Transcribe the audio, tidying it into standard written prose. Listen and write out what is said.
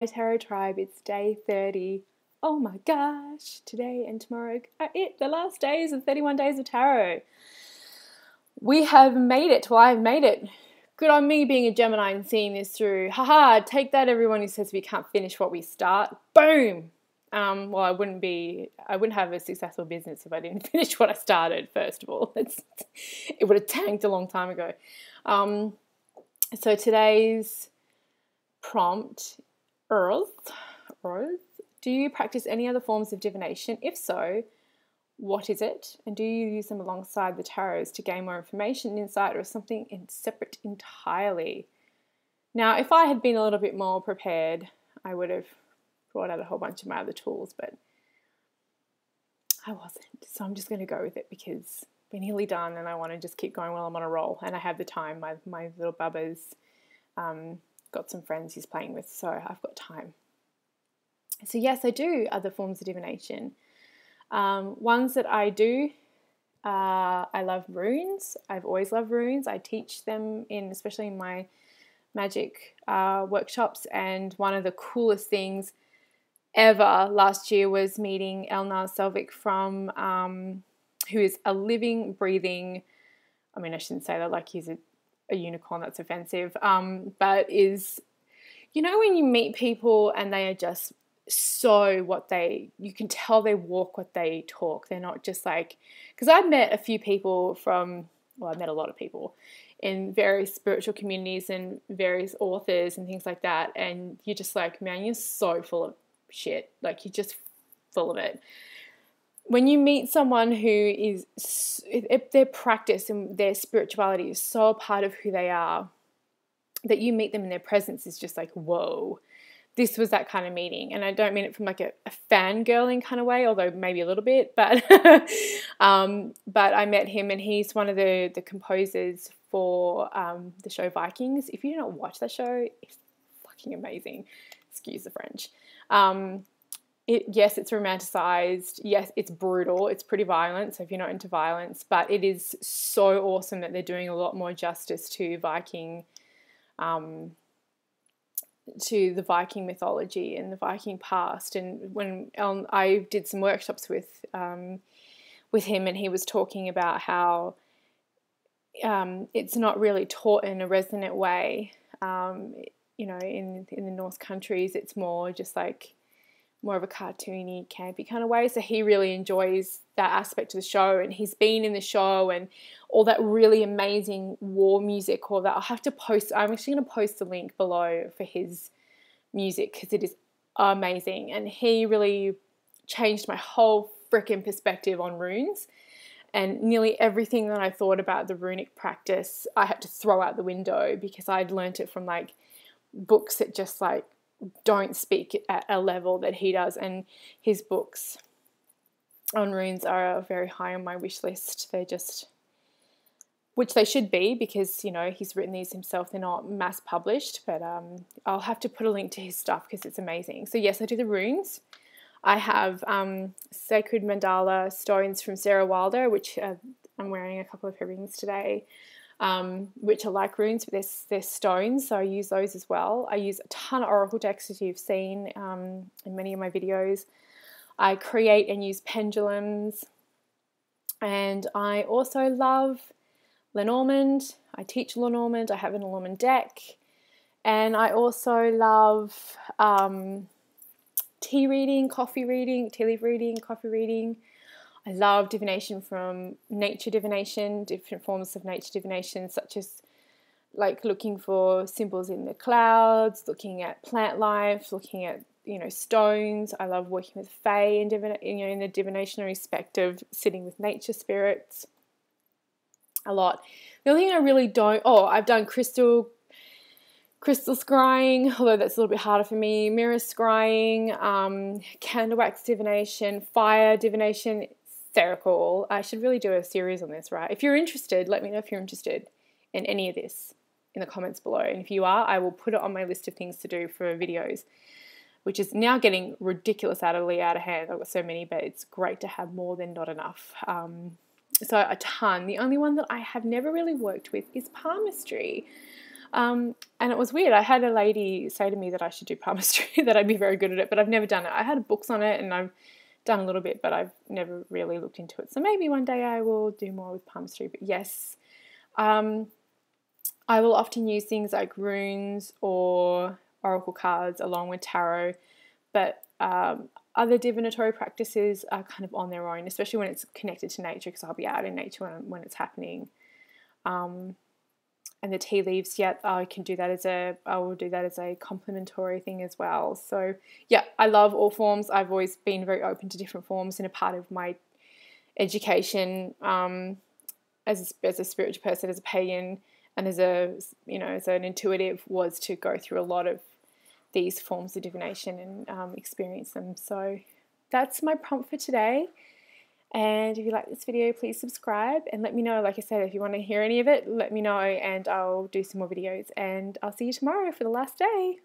Tarot Tribe, it's day 30. Oh my gosh, today and tomorrow are the last days of 31 days of tarot. We have made it. Well, I've made it. Good on me being a Gemini and seeing this through. Haha, take that, everyone who says we can't finish what we start. Boom! Well, I wouldn't have a successful business if I didn't finish what I started, first of all. It would have tanked a long time ago. So today's prompt, Earth, do you practice any other forms of divination? If so, what is it? And do you use them alongside the tarots to gain more information, insight, or something separate entirely? Now, if I had been a little bit more prepared, I would have brought out a whole bunch of my other tools, but I wasn't. So I'm just going to go with it because we're nearly done and I want to just keep going while I'm on a roll. And I have the time. My little bubba's got some friends he's playing with, so I've got time. So yes, I do other forms of divination. Ones that I do, I love runes. I've always loved runes. I teach them especially in my magic workshops, and one of the coolest things ever last year was meeting Elnar Selvik who is a living, breathing, I shouldn't say that like he's a unicorn, that's offensive, but is, when you meet people and they are just you can tell they walk what they talk. They're not just like, because I've met a few people I've met a lot of people in various spiritual communities and various authors and things like that, and you're just like, man, you're so full of shit, like you're just full of it. When you meet someone who is, their practice and their spirituality is so a part of who they are, that you meet them and their presence is just like, whoa. This was that kind of meeting, and I don't mean it from like a fangirling kind of way, although maybe a little bit, but but I met him, and he's one of the composers for the show Vikings. If you do not watch that show, it's fucking amazing. Excuse the French. Yes, it's romanticized. Yes, it's brutal. It's pretty violent, so if you're not into violence, but it is so awesome that they're doing a lot more justice to the Viking mythology and the Viking past. And when I did some workshops with him, and he was talking about how it's not really taught in a resonant way. In the Norse countries, it's more just like more of a cartoony, campy kind of way. So he really enjoys that aspect of the show, and he's been in the show and all that really amazing war music, all that. I'm actually going to post the link below for his music because it is amazing, and he really changed my whole freaking perspective on runes, and nearly everything that I thought about the runic practice I had to throw out the window because I'd learnt it from like books that just like don't speak at a level that he does, and his books on runes are very high on my wish list. They're just, which they should be, because he's written these himself. They're not mass published, but I'll have to put a link to his stuff because it's amazing. So yes, I do the runes. I have sacred mandala stones from Sarah Wilder, which I'm wearing a couple of her rings today, which are like runes, but they're stones, so I use those as well. I use a ton of oracle decks, as you've seen in many of my videos. I create and use pendulums, and I also love Lenormand. I teach Lenormand. I have an Lenormand deck, and I also love tea leaf reading, coffee reading. I love divination from nature divination, different forms of nature divination, such as like looking for symbols in the clouds, looking at plant life, looking at stones. I love working with fae in the divination respect of sitting with nature spirits a lot. The only thing I really don't, I've done crystal scrying, although that's a little bit harder for me, mirror scrying, candle wax divination, fire divination, hysterical. I should really do a series on this, right? If you're interested, let me know if you're interested in any of this in the comments below. And if you are, I will put it on my list of things to do for videos, which is now getting ridiculously out of hand. I've got so many, but it's great to have more than not enough. So a ton. The only one that I have never really worked with is palmistry. And it was weird. I had a lady say to me that I should do palmistry, that I'd be very good at it, but I've never done it. I had books on it and I've done a little bit, but I've never really looked into it. So maybe one day I will do more with palmistry. But yes, I will often use things like runes or oracle cards along with tarot, but other divinatory practices are kind of on their own, especially when it's connected to nature, because I'll be out in nature when it's happening. And the tea leaves, yeah, I will do that as a complementary thing as well. So yeah, I love all forms. I've always been very open to different forms, and a part of my education as a spiritual person, as a pagan, and as an intuitive, was to go through a lot of these forms of divination and experience them. So that's my prompt for today. And if you like this video, please subscribe and let me know. Like I said, if you want to hear any of it, let me know and I'll do some more videos. And I'll see you tomorrow for the last day.